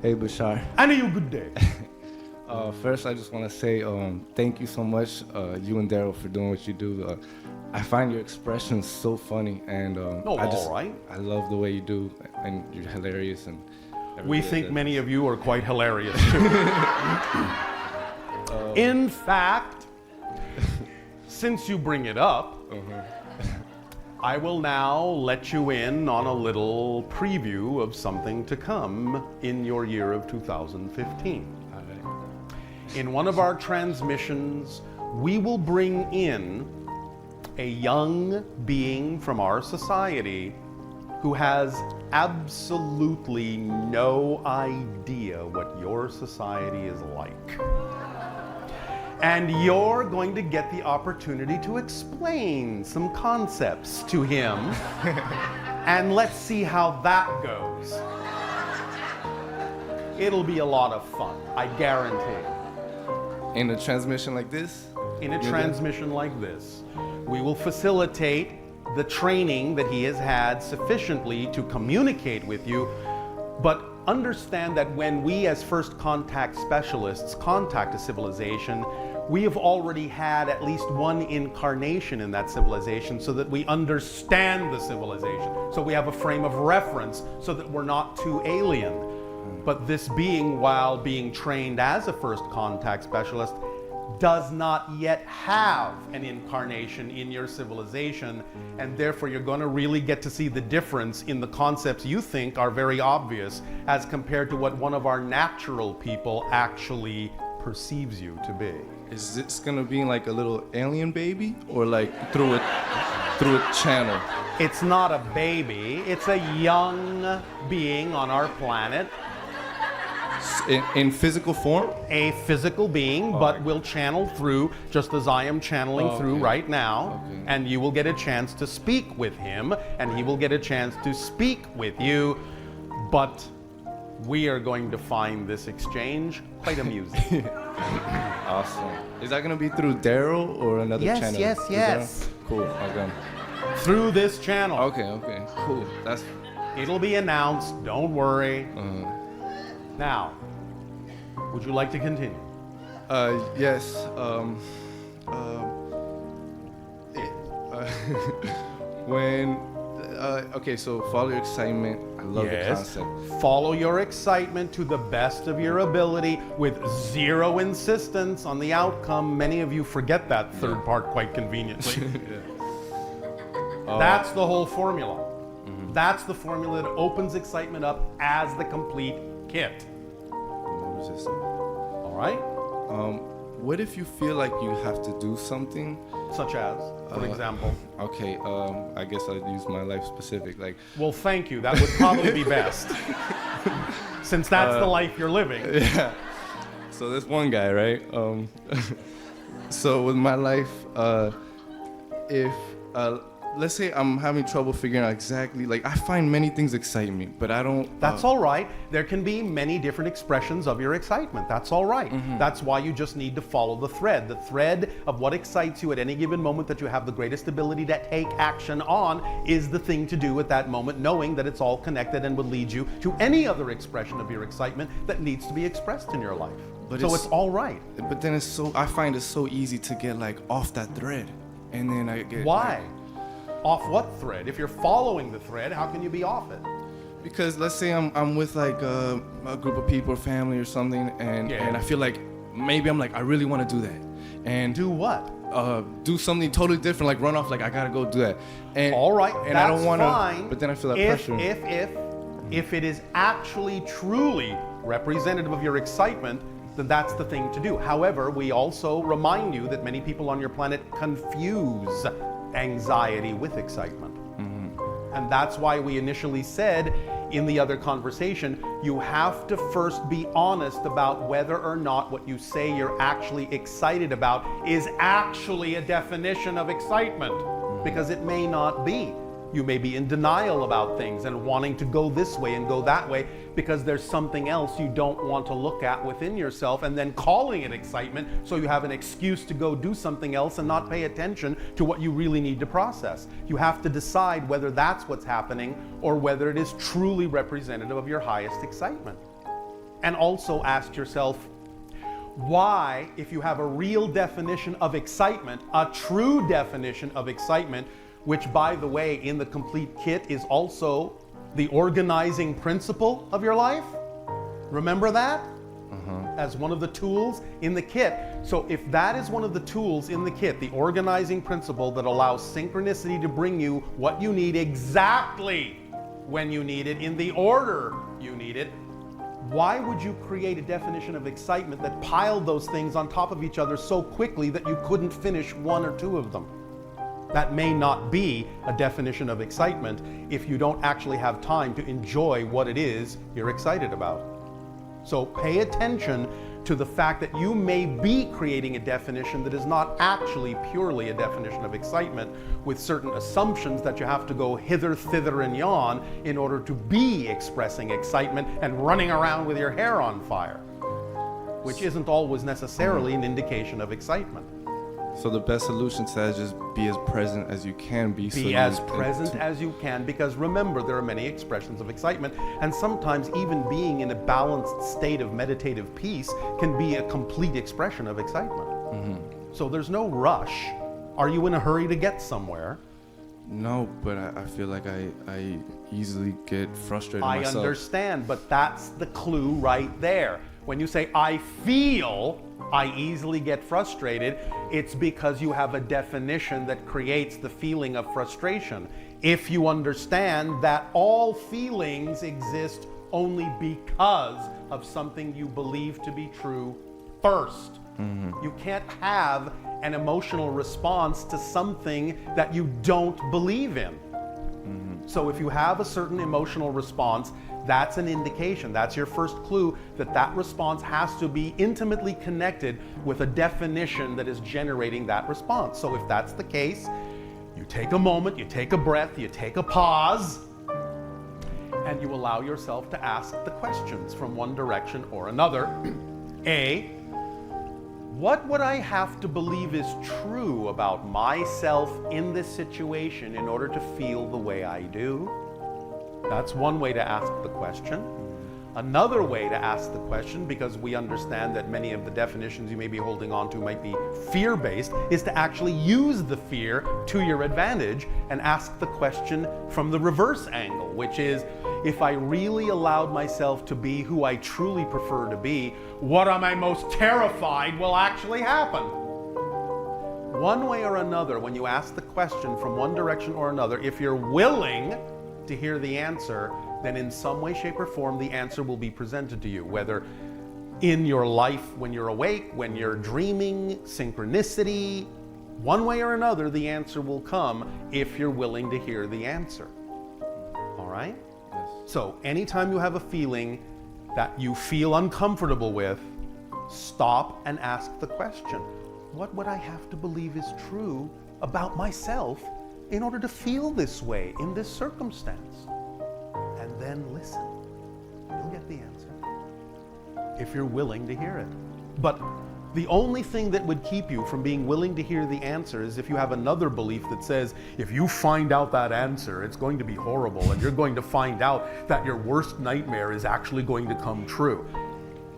Hey, Bashar. And you good day. First, I just want to say thank you so much, you and Darryl, for doing what you do. I find your expressions so funny, and all right. I love the way you do, and you're hilarious. And We think many of you are quite hilarious too. In fact, since you bring it up, I will now let you in on a little preview of something to come in your year of 2015. All right. In one of our transmissions, we will bring in a young being from our society who has absolutely no idea what your society is like. And you're going to get the opportunity to explain some concepts to him. And let's see how that goes. It'll be a lot of fun, I guarantee. In a transmission like this? In a transmission like this, we will facilitate the training that he has had sufficiently to communicate with you, but understand that when we as first contact specialists contact a civilization, we have already had at least one incarnation in that civilization so that we understand the civilization. So we have a frame of reference so that we're not too alien. But this being, while being trained as a first contact specialist, does not yet have an incarnation in your civilization, and therefore you're going to really get to see the difference in the concepts you think are very obvious as compared to what one of our natural people actually perceives you to be. Is this gonna be like a little alien baby, or like through a channel? It's not a baby, it's a young being on our planet. In physical form? A physical being, but will channel through, just as I am channeling through right now. Okay. And you will get a chance to speak with him, and he will get a chance to speak with you. But we are going to find this exchange quite amusing. Awesome. Is that gonna be through Darryl or another channel? Yes. Cool. Okay. Through this channel. Okay. Cool. That's. It'll be announced, don't worry. Now, would you like to continue? Yes. When. Okay. So follow your excitement. I love the concept. Follow your excitement to the best of your ability with zero insistence on the outcome. Many of you forget that third part quite conveniently. That's the whole formula. That's the formula that opens excitement up as the complete kit. No resistance. All right? What if you feel like you have to do something? Such as, for example? Okay, I guess I'll use my life specific. Like, Well, thank you. That would probably be best. Since that's the life you're living. yeah. So there's one guy, right? So with my life, if let's say I'm having trouble figuring out exactly, like I find many things excite me, but I don't. That's all right. There can be many different expressions of your excitement. That's all right. That's why you just need to follow the thread. The thread of what excites you at any given moment that you have the greatest ability to take action on is the thing to do at that moment, knowing that it's all connected and would lead you to any other expression of your excitement that needs to be expressed in your life. But so it's all right. But then I find it so easy to get like off that thread, and then I get. Why? Off what thread? If you're following the thread, how can you be off it? Because let's say I'm with like a group of people or family or something, and I feel like maybe I'm like I really want to do that, and Do what? do something totally different, like run off, like I gotta go do that. And All right, and that's I don't want fine. to, but then I feel that pressure. If it is actually truly representative of your excitement, then that's the thing to do. However, we also remind you that many people on your planet confuse anxiety with excitement. And that's why we initially said in the other conversation, you have to first be honest about whether or not what you say you're actually excited about is actually a definition of excitement, because it may not be. You may be in denial about things and wanting to go this way and go that way because there's something else you don't want to look at within yourself, and then calling it excitement so you have an excuse to go do something else and not pay attention to what you really need to process. You have to decide whether that's what's happening or whether it is truly representative of your highest excitement. And also ask yourself, why, if you have a real definition of excitement, a true definition of excitement, which, by the way, in the complete kit is also the organizing principle of your life. Remember that? As one of the tools in the kit. So if that is one of the tools in the kit, the organizing principle that allows synchronicity to bring you what you need exactly when you need it, in the order you need it, why would you create a definition of excitement that piled those things on top of each other so quickly that you couldn't finish one or two of them? That may not be a definition of excitement if you don't actually have time to enjoy what it is you're excited about. So pay attention to the fact that you may be creating a definition that is not actually purely a definition of excitement, with certain assumptions that you have to go hither, thither, and yon in order to be expressing excitement and running around with your hair on fire, which isn't always necessarily an indication of excitement. So the best solution to that is just be as present as you can be. Be as present as you can, because remember, there are many expressions of excitement, and sometimes even being in a balanced state of meditative peace can be a complete expression of excitement. So there's no rush. Are you in a hurry to get somewhere? No, but I feel like I easily get frustrated myself. I understand, but that's the clue right there. When you say, I feel I easily get frustrated, it's because you have a definition that creates the feeling of frustration. If you understand that all feelings exist only because of something you believe to be true first. You can't have an emotional response to something that you don't believe in. So if you have a certain emotional response, that's an indication, that's your first clue, that that response has to be intimately connected with a definition that is generating that response. So if that's the case, you take a moment, you take a breath, you take a pause, and you allow yourself to ask the questions from one direction or another. A, what would I have to believe is true about myself in this situation in order to feel the way I do? That's one way to ask the question. Another way to ask the question, because we understand that many of the definitions you may be holding on to might be fear-based, is to actually use the fear to your advantage and ask the question from the reverse angle, which is, if I really allowed myself to be who I truly prefer to be, what am I most terrified will actually happen? One way or another, when you ask the question from one direction or another, if you're willing to hear the answer, then in some way, shape, or form, the answer will be presented to you, whether in your life when you're awake, when you're dreaming, synchronicity, one way or another, the answer will come if you're willing to hear the answer. All right? Yes. So anytime you have a feeling that you feel uncomfortable with, stop and ask the question, what would I have to believe is true about myself in order to feel this way in this circumstance? And then listen. You'll get the answer if you're willing to hear it. But the only thing that would keep you from being willing to hear the answer is if you have another belief that says, if you find out that answer, it's going to be horrible, and you're going to find out that your worst nightmare is actually going to come true.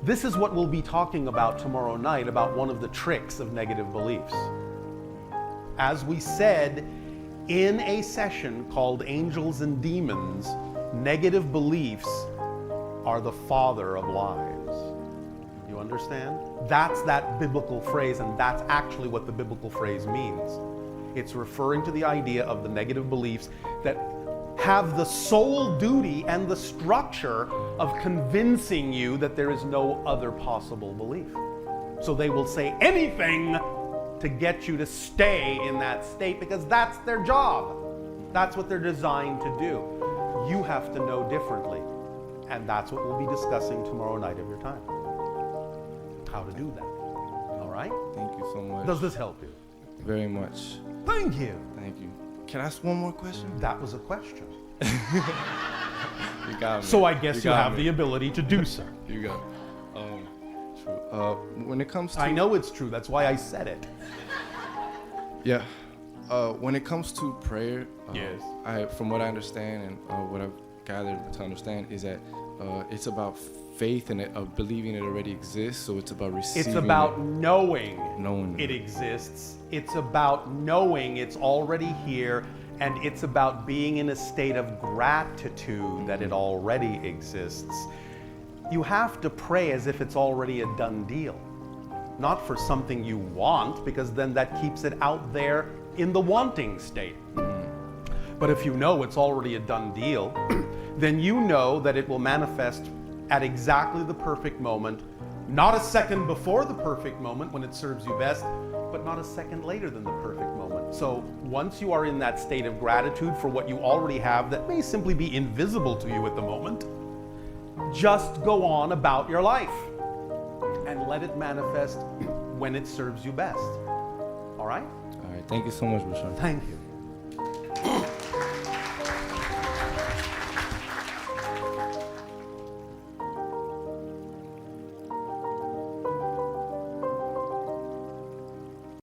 This is what we'll be talking about tomorrow night, about one of the tricks of negative beliefs. As we said in a session called Angels and Demons, negative beliefs are the father of lies. You understand? That's that biblical phrase, and that's actually what the biblical phrase means. It's referring to the idea of the negative beliefs that have the sole duty and the structure of convincing you that there is no other possible belief. So they will say anything to get you to stay in that state, because that's their job. That's what they're designed to do. You have to know differently. And that's what we'll be discussing tomorrow night of your time. How to do that. All right? Thank you so much. Does this help you? Very much. Thank you. Thank you. Can I ask one more question? That was a question. You got me. So I guess you got have me. the ability to do so. You got it. True. When it comes to... I know it's true. That's why I said it. Yeah. When it comes to prayer, Yes. from what I understand and what I've gathered to understand is that it's about faith and believing it already exists. So it's about receiving. It's about knowing Knowing it it. exists. It's about knowing it's already here, and it's about being in a state of gratitude that it already exists. You have to pray as if it's already a done deal, not for something you want, because then that keeps it out there in the wanting state. But if you know it's already a done deal, then you know that it will manifest at exactly the perfect moment, not a second before the perfect moment when it serves you best, but not a second later than the perfect moment. So once you are in that state of gratitude for what you already have that may simply be invisible to you at the moment, just go on about your life and let it manifest when it serves you best. All right? All right. Thank you so much, Bashar. Thank you.